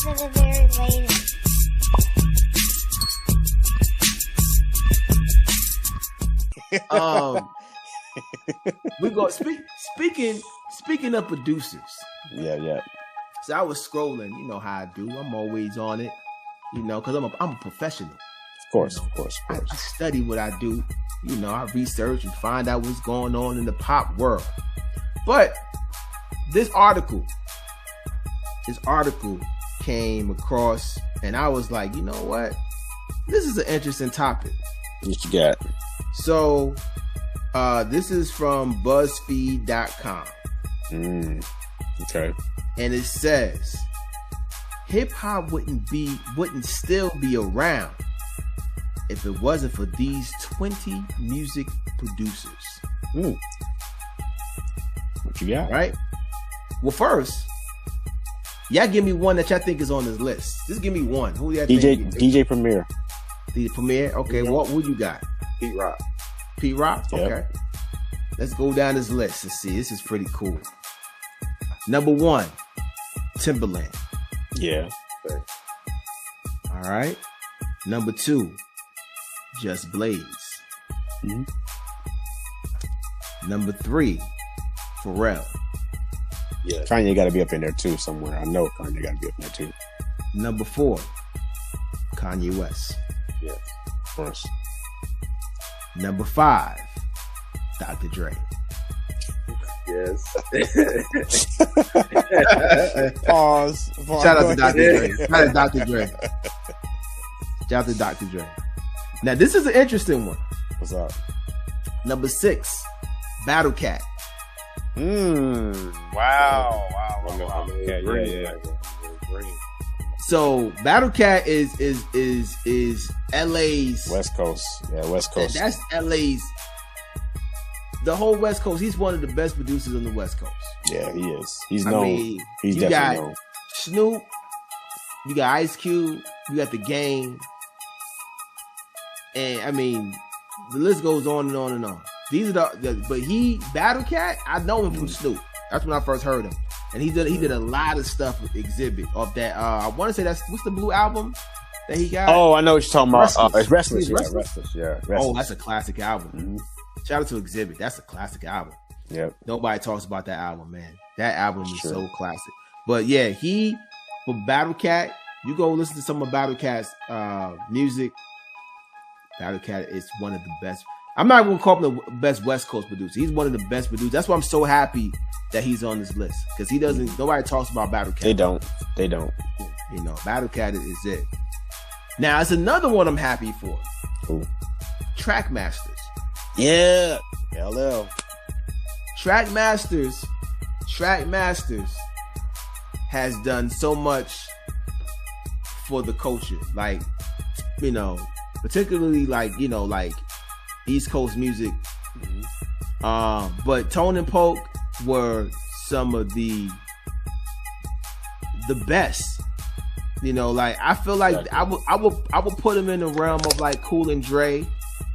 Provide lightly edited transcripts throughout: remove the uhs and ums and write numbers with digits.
for the very latest. We go speaking of producers. Yeah. So I was scrolling, you know how I do. I'm always on it, you know, because I'm a professional. Of course. I study what I do. You know, I research and find out what's going on in the pop world. But this article came across, and I was like, you know what? This is an interesting topic. What you got? So, this is from BuzzFeed.com. Okay. And it says, hip hop wouldn't still be around if it wasn't for these 20 music producers. What you got? Right? Well, first, y'all give me one that y'all think is on this list. Just give me one. Who y'all think? DJ Premier. The Premier? Okay, what you got? Pete Rock. Pete Rock? Yep. Okay. Let's go down this list and see. This is pretty cool. Number 1, Timberland. Yeah. Okay. All right. Number 2, Just Blaze. Mm-hmm. Number 3, Pharrell. Yeah. Kanye got to be up in there too somewhere. I know Kanye got to be up there too. Number 4, Kanye West. Yeah. Of course. Number 5, Dr. Dre. Yes. Pause. Shout out to Dr. Dre. Shout out to Dr. Dre. Shout out to Dr. Dre. Now, this is an interesting one. What's up? Number 6, Battle Cat. Wow. Yeah. Green. So Battle Cat is LA's West Coast. Yeah, West Coast. That's LA's. The whole West Coast. He's one of the best producers on the West Coast. Yeah, he is. He's known. He's you definitely got known. Snoop. You got Ice Cube. You got The Game. And I mean, the list goes on and on and on. These are Battle Cat, I know him from Snoop. That's when I first heard him. And he did a lot of stuff with Exhibit off that. I want to say what's the Blue album that he got? Oh, I know what you're talking about. It's Restless. Restless. Yeah. Oh, that's a classic album. Mm-hmm. Shout out to Exhibit. That's a classic album. Yep. Nobody talks about that album, man. That album is so classic. But yeah, for Battle Cat, you go listen to some of Battle Cat's music. Battle Cat is one of the best. I'm not going to call him the best West Coast producer. He's one of the best producers. That's why I'm so happy that he's on this list, because nobody talks about Battle Cat. They don't. You know, Battle Cat is it. Now, it's another one I'm happy for. Who? Trackmasters. Yeah. LL. Trackmasters has done so much for the culture. Like, you know, particularly like East Coast music. But Tone and Polk were some of the best. You know, like I feel like exactly. I would put them in the realm of like Cool and Dre.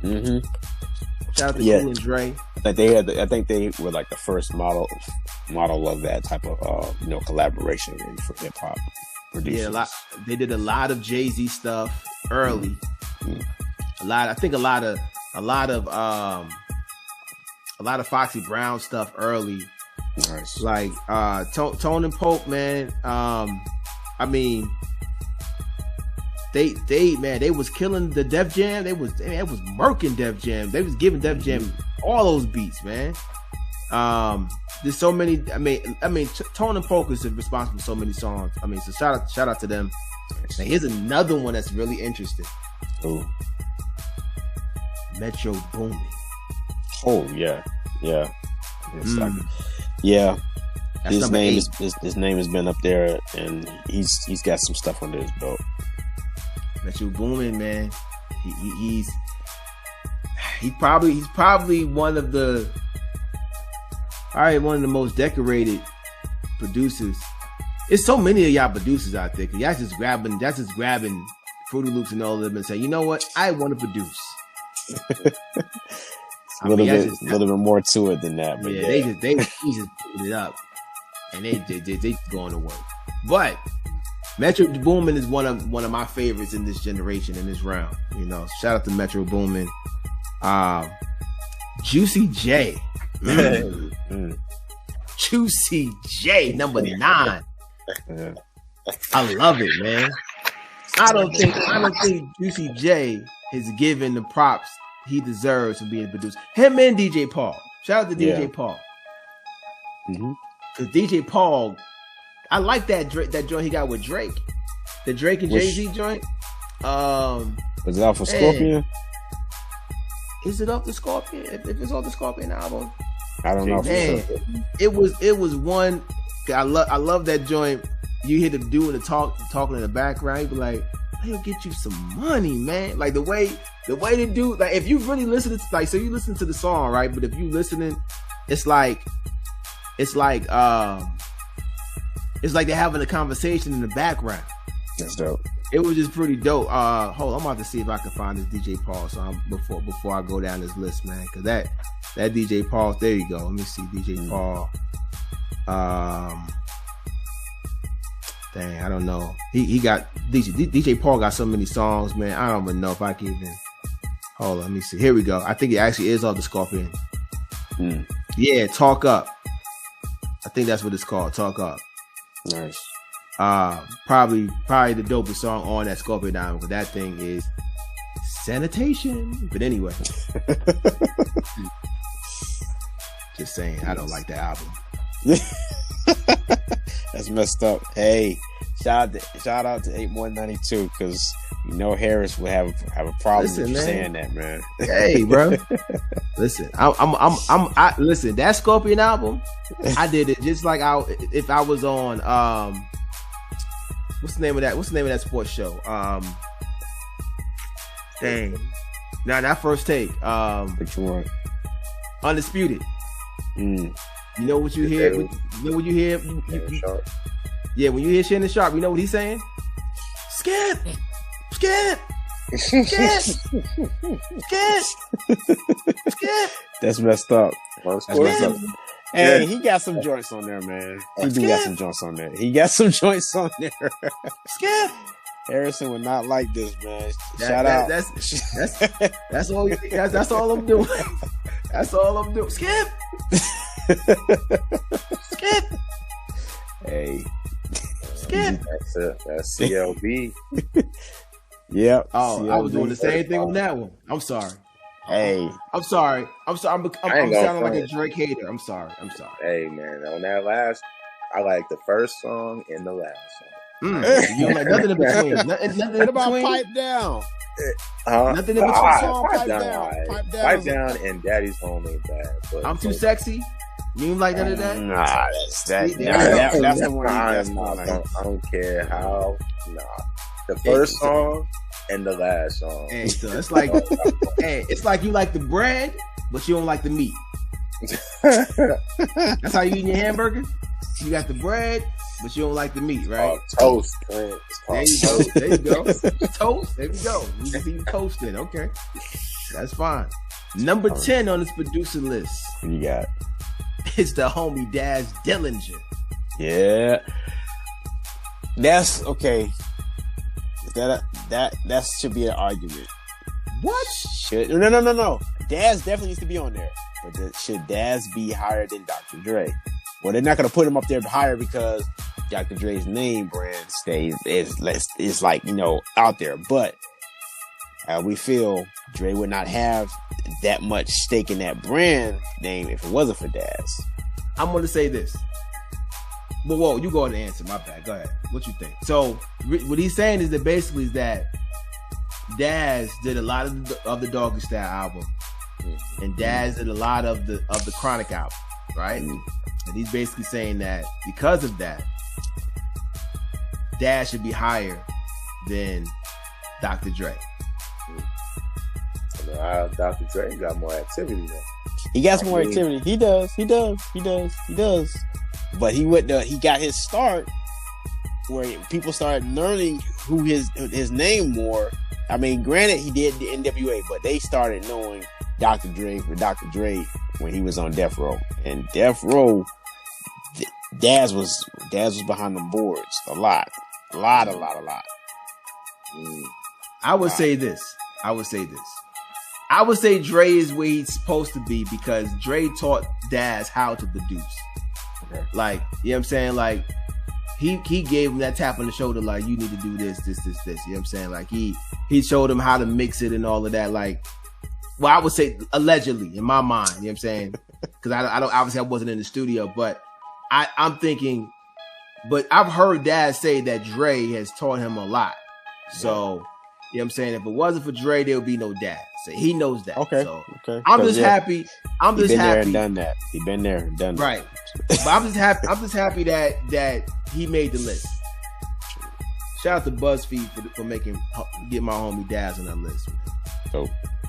Mm-hmm. Shout out to Cool and Dre. I think they were like the first model of that type of collaboration for hip hop producers. Yeah, they did a lot of Jay-Z stuff early. Mm-hmm. A lot of Foxy Brown stuff early. Nice. Like Tone and Polk, man. I mean, they was killing the Def Jam. They was murking Def Jam. They was giving Def Jam all those beats, man. There's so many. I mean, Tone and Polk is responsible for so many songs. I mean, so shout out to them. Now, here's another one that's really interesting. Ooh. Metro Boomin. Oh yeah. Yeah. That's his name 8. his name has been up there, and he's got some stuff under his belt. Metro Boomin, man. He's probably one of the most decorated producers. It's so many of y'all producers out there. Y'all just grabbing Fruity Loops and all of them and saying, you know what, I want to produce. A little bit more to it than that, but they just put it up, and they going to work. But Metro Boomin is one of my favorites in this generation, in this round. You know, shout out to Metro Boomin. Juicy J. Juicy J, number 9. Yeah. I love it, man. I don't think Juicy J is given the props he deserves for being produced. Him and DJ Paul. Shout out to DJ Paul. Because DJ Paul, I like that joint he got with Drake. The Drake and Jay-Z joint. Was it off of Scorpion? Is it off the Scorpion? If it's off the Scorpion album, I don't know. Man, it was one. I love that joint. You hear the dude talking in the background. You be like, he'll get you some money, man. Like the way the dude, like if you really listen to, like, so you listen to the song, right? But if you listening, it's like they're having a conversation in the background. That's dope. It was just pretty dope. Hold on, I'm about to see if I can find this DJ Paul song before I go down this list, man. Because that DJ Paul, there you go. Let me see DJ Paul. Dang, I don't know. He got DJ Paul got so many songs, man. I don't even know if I can even. Hold on, let me see. Here we go. I think it actually is off the Scorpion. Yeah, Talk Up. I think that's what it's called. Talk Up. Nice. Probably the dopest song on that Scorpion album, because that thing is sanitation. But anyway, just saying, I don't like that album. That's messed up. Hey, shout out to 8192, because you know Harris would have a problem with you saying that, man. Hey, bro. Listen, I listen. That Scorpion album, I did it just like if I was on what's the name of that sports show? Dang. Now that First Take. Which one? Undisputed. You know what you hear? You know what you hear? Yeah, when you hear Shannon Sharp, you know what he's saying? Skip. That's messed up. That's messed up. Hey, he got some joints on there, man. He do got some joints on there. Skip. Harrison would not like this, man. Shout out. That's all. That's all I'm doing. That's all I'm doing. Skip. Hey. Skip. That's CLB. Yep. Oh, I was doing the same thing on that one. I'm sorry. Hey. I'm sorry. I'm sounding like a Drake hater. I'm sorry. Hey, man, on that last, I like the first song and the last song. You don't like nothing in between. Nothing What about Pipe Down? Nothing in between. Pipe Down and Daddy's Home ain't bad. But I'm Too Sexy. You don't like none of that? Nah, that's the one. I don't care how. Nah, the first song and the last song. Hey, so it's like, it's like you like the bread, but you don't like the meat. That's how you eat your hamburger. You got the bread, but you don't like the meat, right? Toast. There you go. Toast. There we go. We just eat toasting. Okay, that's fine. Number 10 on this producer list. What you got? It's the homie Daz Dillinger. Yeah, that's okay. That should be an argument. What? No. Daz definitely needs to be on there, but should Daz be higher than Dr. Dre? Well, they're not going to put him up there higher because Dr. Dre's name brand is like, out there. But we feel Dre would not have that much stake in that brand name if it wasn't for Daz. I'm going to say this. But whoa, you go ahead and answer. My bad. Go ahead. What you think? So what he's saying is that basically is that Daz did a lot of the Doggy Style album, and Daz did a lot of the Chronic album, right? And he's basically saying that because of that, Daz should be higher than Dr. Dre. Dr. Dre got more activity though. He got some more activity. He does. But he got his start where people started learning who his name more. I mean, granted, he did the NWA, but they started knowing Dr. Dre for Dr. Dre when he was on Death Row. And Death Row, Daz was behind the boards a lot. A lot. I would say this. I would say Dre is where he's supposed to be because Dre taught Daz how to produce. Okay. Like, you know what I'm saying? Like, he gave him that tap on the shoulder, like, you need to do this. You know what I'm saying? Like, he showed him how to mix it and all of that. Like, well, I would say allegedly in my mind, you know what I'm saying? Because I don't, obviously I wasn't in the studio, but I'm thinking, but I've heard Daz say that Dre has taught him a lot. So, you know what I'm saying? If it wasn't for Dre, there would be no Daz. So he knows that. Okay. So Okay. I'm just happy. I'm just been happy. there and done that. He been there and done that. Right. But I'm just happy that he made the list. Shout out to BuzzFeed for get my homie Daz on that list. So,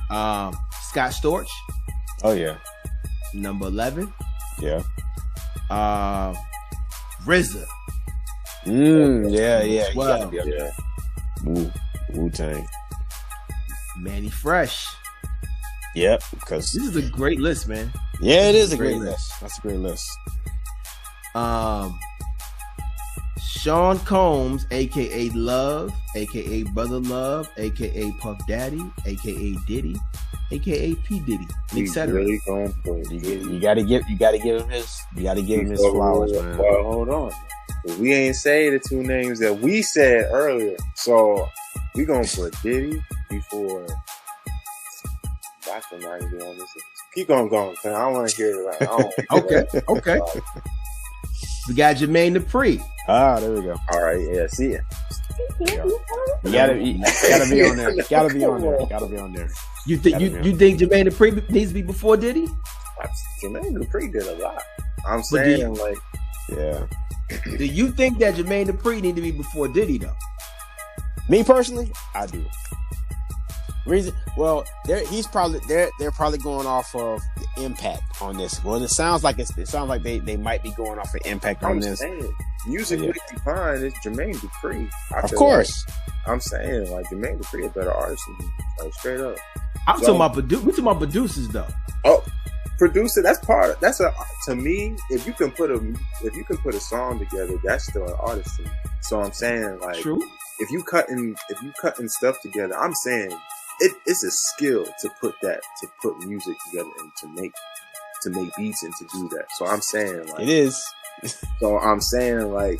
Scott Storch, oh yeah, number 11. yeah. RZA. Yeah. You Well, gotta be up there. Wu-Tang. Manny Fresh. Yep. Because This is a great list, man. yeah, it is a great list. That's a great list. Sean Combs, aka Love, aka Brother Love, aka Puff Daddy, aka Diddy, aka P Diddy, We etc. really gonna put You gotta give him his flowers, man. Well, hold on. We ain't say the two names that we said earlier, so we gonna put Diddy before. Dr. not even on this. Keep on going, cause I want to hear it. Like, I don't wanna hear that. Okay. We got Jermaine Dupri. There we go. All right, yeah, see it. You gotta be on there. Gotta be on there. You think Jermaine Dupri needs to be before Diddy? Jermaine Dupri did a lot. I'm saying, like, Yeah. Do you think that Jermaine Dupri need to be before Diddy though? Me personally, I do. Reason, well, they're probably going off of the impact on this. Well, it sounds like they might be going off of impact on I'm this. saying, musically fine is Jermaine Dupri. Of course, I'm saying, like, Jermaine Dupri a better artist than him, like, straight up. I'm talking about we talking about producers though. Oh, producer, to me, if you can put a song together, that's still an artist to me. So I'm saying, like, True. if you cutting stuff together, I'm saying it's a skill to put music together and to make beats and to do that. So I'm saying, like, it is. So I'm saying, like,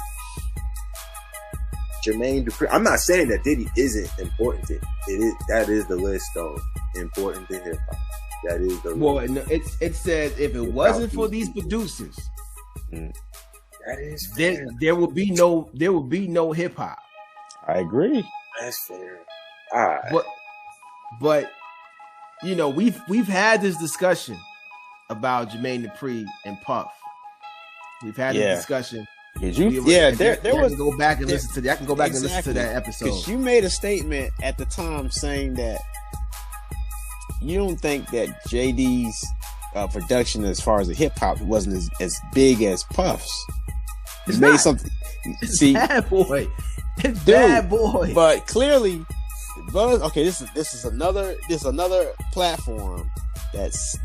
Jermaine Dupri. I'm not saying that Diddy isn't important. It is. That is the list, though. Important to hip hop. That is the list. Well, it says if it wasn't for these producers, That is then fair. there would be no hip hop. I agree. That's fair. All right. But you know, we've had this discussion about Jermaine Dupri and Puff. We've had this discussion. Did you? Yeah, there was. Go back and listen to that. I can go back and listen to that episode. Because you made a statement at the time saying that you don't think that JD's production, as far as the hip hop, wasn't as big as Puff's. It's made not. something. It's See, Bad Boy. It's Bad Boy. but clearly, okay, this is another platform that's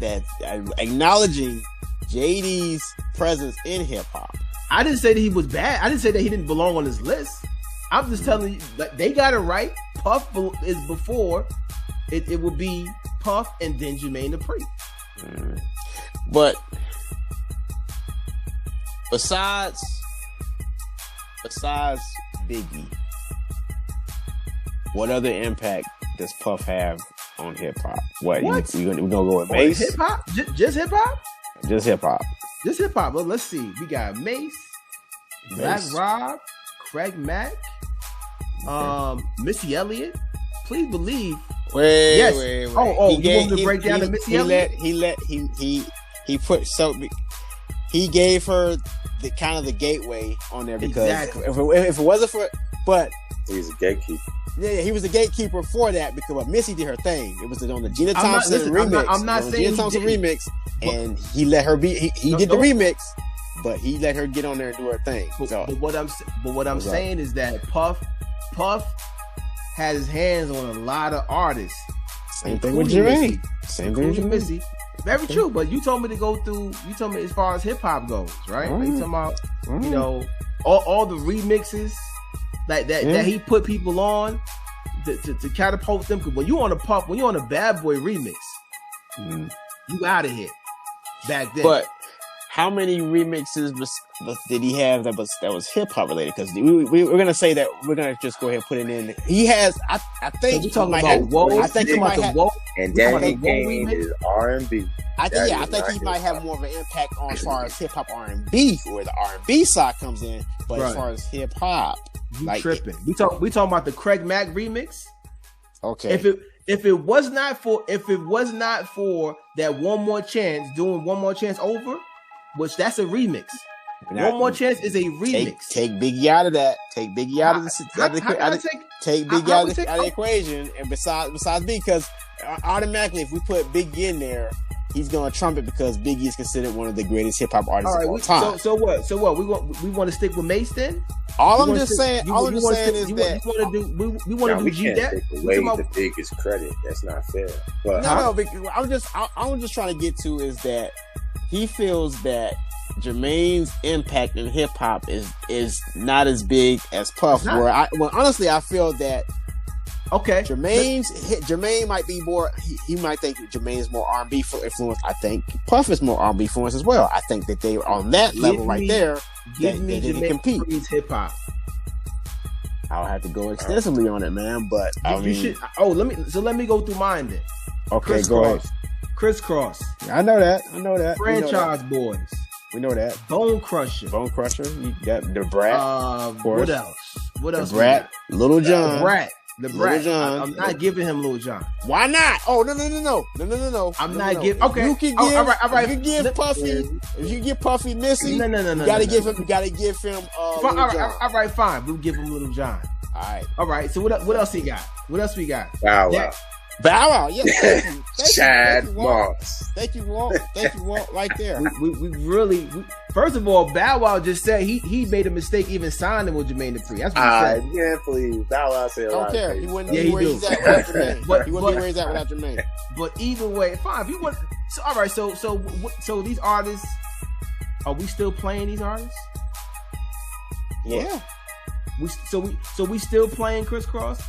acknowledging JD's presence in hip hop. I didn't say that he was bad. I didn't say that he didn't belong on this list. I'm just telling you, like, they got it right. Puff is before. It would be Puff and then Jermaine Dupri. But besides Biggie, what other impact does Puff have on hip hop? What? We're gonna go with Mace? Hip hop? Just hip hop? Just hip hop. Just hip hop. Well, let's see. We got Mace, Black Rob, Craig Mack, Missy Elliott. Please believe. Wait. Oh, you want me to break down the Missy Elliott? He gave her the kind of the gateway on there because Exactly. if it wasn't for, but He's a gatekeeper. yeah, he was a gatekeeper for that because Missy did her thing. It was on the Gina I'm not- Thompson listen, remix. I'm not It was saying Gina he Thompson didn't. remix, and he let her be. He did the remix, but he let her get on there and do her thing. But what I'm saying is that Puff has his hands on a lot of artists. Same thing with including Jermaine. Same thing with including Missy. Missy. Very true, but you told me to go through. You told me as far as hip hop goes, right? Like, you talking about, you know, all the remixes. like that he put people on to catapult them. Because when you on a Bad Boy remix, you out of here. Back then, but how many remixes did he have that was hip hop related? Because we're gonna say that we're gonna just go ahead and put it in. He has, I think. So we talking about Whoa. I think he might have. And Daddy Kane is R&B. I think he might have more of an impact on as far as hip hop R&B, where the R&B side comes in. But as far as hip hop, you tripping? We talking about the Craig Mack remix. Okay. If it was not for that One More Chance doing One More Chance over, which that's a remix. One More Chance is a remix. Take Biggie out of that. Take Biggie out of the take Biggie out of the equation. And besides Biggie, because automatically if we put Biggie in there, he's gonna trump it because Biggie is considered one of the greatest hip hop artists of all time. So what? We want to stick with Mace then? All I'm just saying is that we want to do G that. Away the biggest credit. That's not fair. But I'm just trying to get to is that he feels that Jermaine's impact in hip hop is not as big as Puff. Honestly, I feel that Jermaine might be more. He might think Jermaine's more R&B influence. I think Puff is more R&B influence as well. I think that they are on that level right there. They didn't compete. Hip hop. I'll have to go extensively on it, man. But I mean, let me go through mine then. Okay, go ahead. Criss Cross. I know that. Franchise Boys. We know that. Bone Crusher. You got the Brat. Of course. What else? The Brat. Little John. The Brat. John. I'm not giving him Lil Jon. Why not? Oh no. I'm not giving. Okay. You can give. All right. You can give Puffy. If you give Puffy Missy, no. You gotta give him. All right. Fine. We'll give him Little John. All right. So what else he got? What else we got? Bow Wow, yes. Chad Moss. Thank you, Walt. Right there. We really first of all, Bow Wow just said he made a mistake even signing with Jermaine Dupri. That's what he said. Yeah, please. Bow Wow said. Don't care. He wouldn't be where he's at without Jermaine. He wouldn't be where he's at without Jermaine. But either way, fine. If you want, so all right. So these artists, are we still playing these artists? Yeah. We still playing Criss Cross?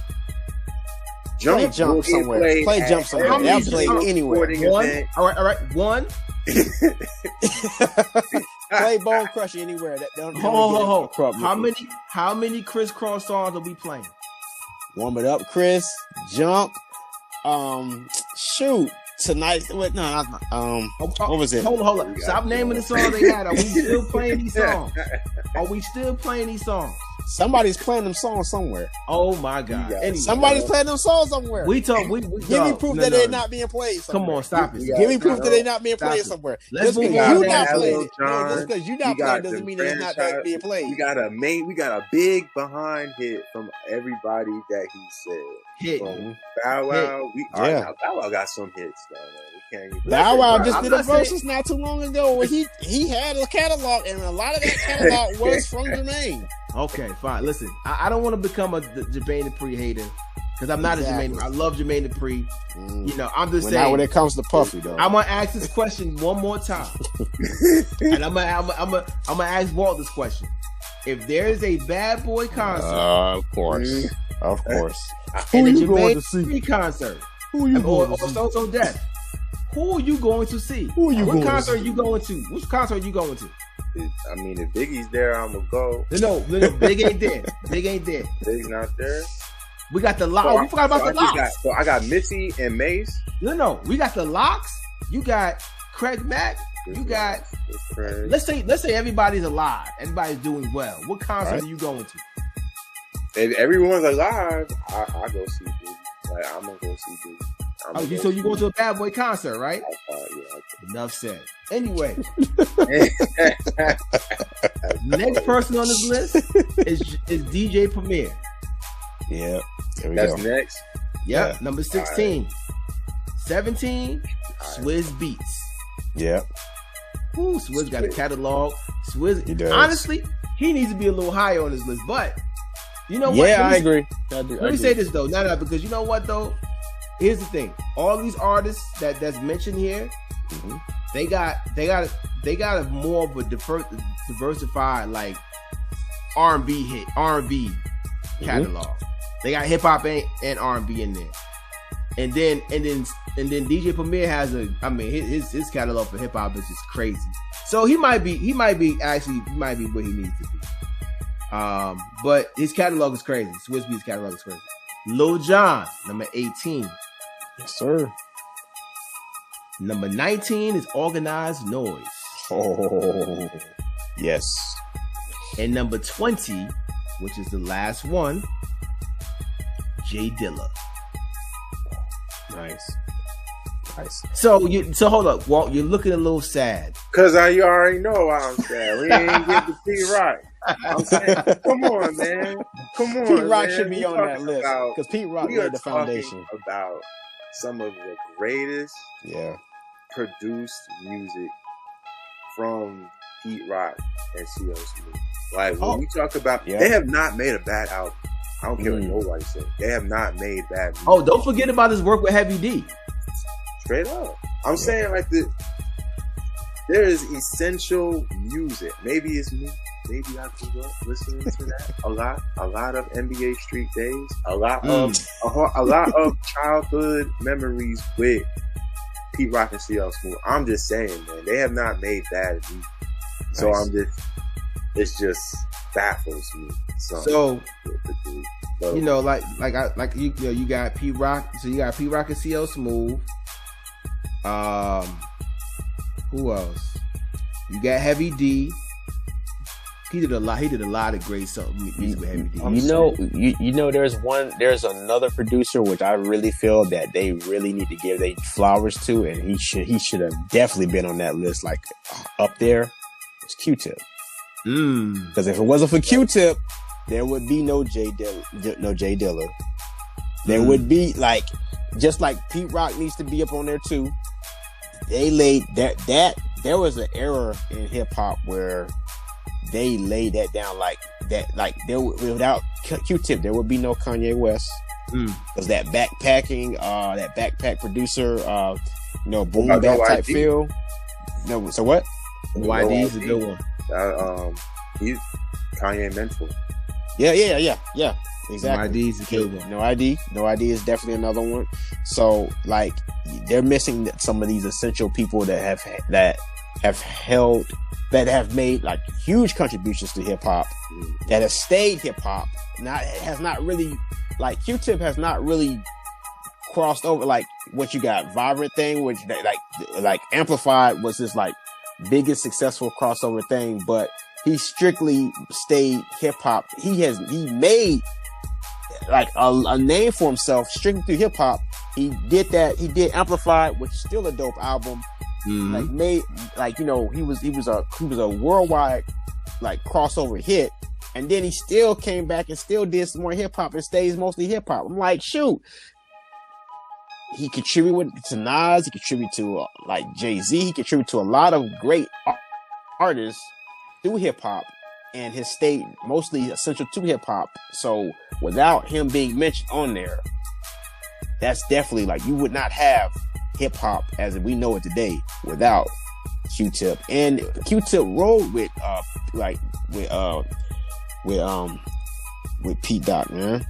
Play jump somewhere. They'll play anywhere. All right. One. Play Bone Crusher anywhere. How many Criss Cross songs are we playing? Warm It Up, Chris. Jump. Shoot. Tonight. What? No. What was it? Hold on. Stop naming the songs they had. Are we still playing these songs? Somebody's playing them songs somewhere. Oh my God! Anyway, somebody's playing them songs somewhere. We give me proof that they're not being played somewhere. Come on, stop it. Give me proof that they're not being played somewhere. Just because you're not playing, just because you're not playing doesn't mean it's not being played. We got a big behind hit from everybody that he said. Hit. Bow Wow. Bow Wow got some hits though. Bow Wow just did a versus not too long ago where he had a catalog, and a lot of that catalog was from Jermaine. Okay, fine. Listen, I don't want to become a Jermaine Dupri hater because I'm not a Jermaine. I love Jermaine Dupri. You know, I'm just saying. Not when it comes to Puffy, though. I'm gonna ask this question one more time, and I'm gonna ask Walt this question. If there is a Bad Boy concert, of course, and a Jermaine Dupri concert, or So Death, who are you going to see? What concert are you going to? Which concert are you going to? I mean, if Biggie's there, I'm gonna go. No, Big ain't there. Big's not there. We got the Locks. We forgot about the Locks. I got Missy and Mace. No. We got the Locks. You got Craig Mack. You got. Let's say everybody's alive. Everybody's doing well. What concert are you going to? If everyone's alive, I go see Biggie. Like I'm gonna go see Biggie. So you going to a Bad Boy concert, right? Yeah. Enough said. Anyway, next person on this list is DJ Premier. Yeah, that's next. Yep, number 16. Right. 17, Swizz Beatz. Yep. Ooh, Swizz got a catalog. Swizz, honestly, he needs to be a little higher on this list. But you know what? Yeah, I agree. Let me say this though, no, because you know what though. Here's the thing: all these artists that's mentioned here, they got a more of a diversified like R&B catalog. They got hip hop and R&B in there. And then DJ Premier has his catalog for hip hop is just crazy. So he might be where he needs to be. But his catalog is crazy. Swizz Beatz catalog is crazy. Lil Jon, number 18. Yes, sir. Number 19 is Organized Noise. Oh, yes. And number 20, which is the last one, Jay Dilla. Nice. So hold up, Walt. You're looking a little sad. Cause you already know why I'm sad. We ain't get the P-Rock. I'm saying, come on, man. Come on, P-Rock man. should be on that list because P-Rock laid the foundation. About some of the greatest, produced music from Pete Rock and CL Smooth. Like when we talk about, they have not made a bad album. I don't care what nobody says. They have not made bad music. Oh, don't forget about his work with Heavy D. Straight up. I'm saying like there is essential music. Maybe it's me. Maybe I grew up listening to that a lot of NBA Street Days, a lot of childhood memories with Pete Rock and CL Smooth. I'm just saying, man, they have not made bad music. So it just baffles me. So you got Pete Rock. So you got Pete Rock and CL Smooth. Who else? You got Heavy D. He did a lot of great music with Heavy D. There's another producer which I really feel that they really need to give their flowers to, and he should have definitely been on that list, like up there. It's Q-Tip. Because if it wasn't for Q-Tip, there would be no Jay Dilla. There would be just like Pete Rock needs to be up on there too. They laid that there was an era in hip hop where they laid that down like that. Like without Q-Tip, there would be no Kanye West. Because that backpack producer, boom bap type feel. No, so what? YD is a good one. He's Kanye mentor. Yeah. Exactly. No ID is a good one. No ID is definitely another one. So they're missing some of these essential people that have made huge contributions to hip hop, that have stayed hip hop. Has not really Q-Tip has not really crossed over what you got Vibrant thing, which Amplified was his biggest successful crossover thing, but he strictly stayed hip hop. He made a name for himself strictly through hip hop. He did that. He did Amplified, which is still a dope album. He was a worldwide crossover hit, and then he still came back and still did some more hip hop and stays mostly hip hop. I'm like, shoot. He contributed to Nas. He contributed to Jay-Z. He contributed to a lot of great artists through hip hop, and has stayed mostly essential to hip hop. So without him being mentioned on there, that's definitely you would not have hip hop as we know it today without Q-Tip. And Q-Tip rolled with Pete Doc, man.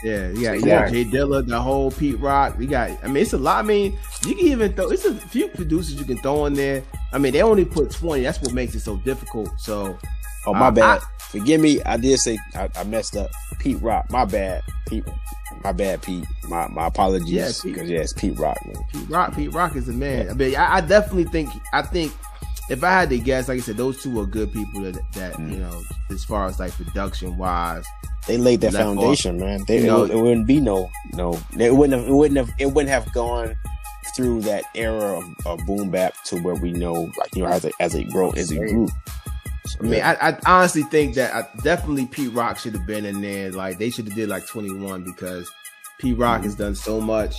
Yeah, Jay Dilla, the whole Pete Rock. It's a lot. You can even throw. It's a few producers you can throw in there. They only put 20. That's what makes it so difficult. So, my bad. Forgive me. I did say I messed up. Pete Rock. My bad, Pete. My bad, Pete. My apologies. Because it's Pete Rock, man. Pete Rock is the man. I definitely think. I think if I had to guess, like I said, those two are good people that as far as production wise. They laid that foundation, man. It wouldn't be it wouldn't have gone through that era of boom bap to where we know, as a group. So, I honestly think that definitely Pete Rock should have been in there. They should have did 21 because Pete Rock has done so much.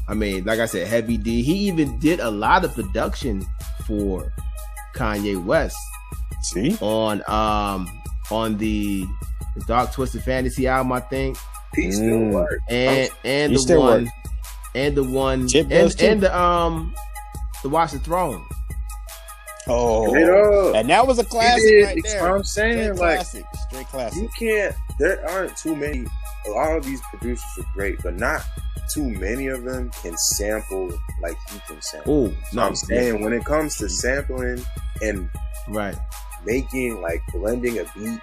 Like I said, Heavy D. He even did a lot of production for Kanye West. See on the Dark Twisted Fantasy album, I think. He still work. And the Watch the Throne. Oh, and that was a classic right there. I'm saying, straight classic. You can't. There aren't too many a lot of these producers are great, but not too many of them can sample like he can sample. Oh, So no, I'm saying when it comes to sampling and right. making like blending a beat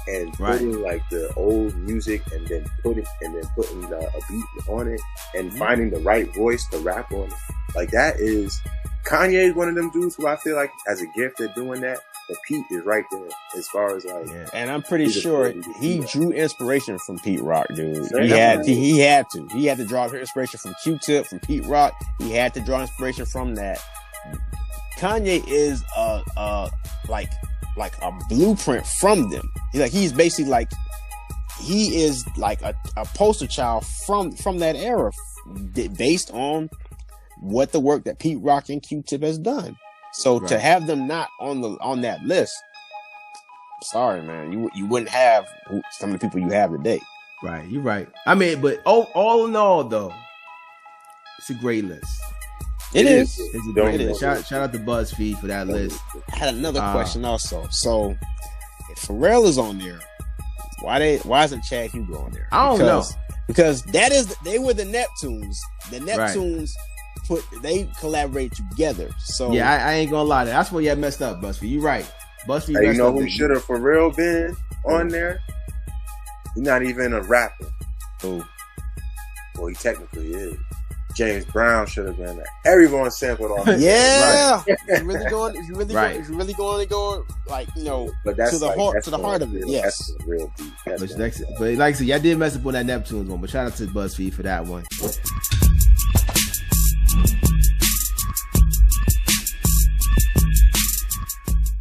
and Right. putting like the old music and then putting a beat on it and finding the right voice to rap on it, like that is Kanye's one of them dudes who I feel like has a gift at doing that. But Pete is right there as far as like Yeah. And I'm pretty He just sure couldn't he do that. drew inspiration from Pete Rock, dude. Same. He had to draw inspiration from Q-Tip, from Pete Rock. He had to draw inspiration from that. Kanye is like a blueprint from them. He's basically like he is like a poster child from that era, based on what the work that Pete Rock and Q-Tip has done. So to Right. have them not on that list, sorry, man, you wouldn't have some of the people you have today. Right, you're right. I mean, but all in all, though, it's a great list. It is. It's a Don't great get list. Shout out to BuzzFeed for that list. I had another Ah. question also. So if Pharrell is on there, why isn't Chad Hugo on there? I don't know. Because they were the Neptunes. The Neptunes they collaborate together. So Yeah, I ain't gonna lie. That's where you messed up, BuzzFeed. You're right. BuzzFeed Hey, you messed know up. who should have for real been on there? He's not even a rapper. Who? Well, he technically is. James Brown should have been there. Everyone sampled off. Yeah. If you're really going, Right. if you're really going to go like, But that's to the like, heart, that's to the going heart of it. real- Yes. That's a real beat. That's But going like real. I said, y'all did mess up on that Neptunes one. But shout out to BuzzFeed for that one.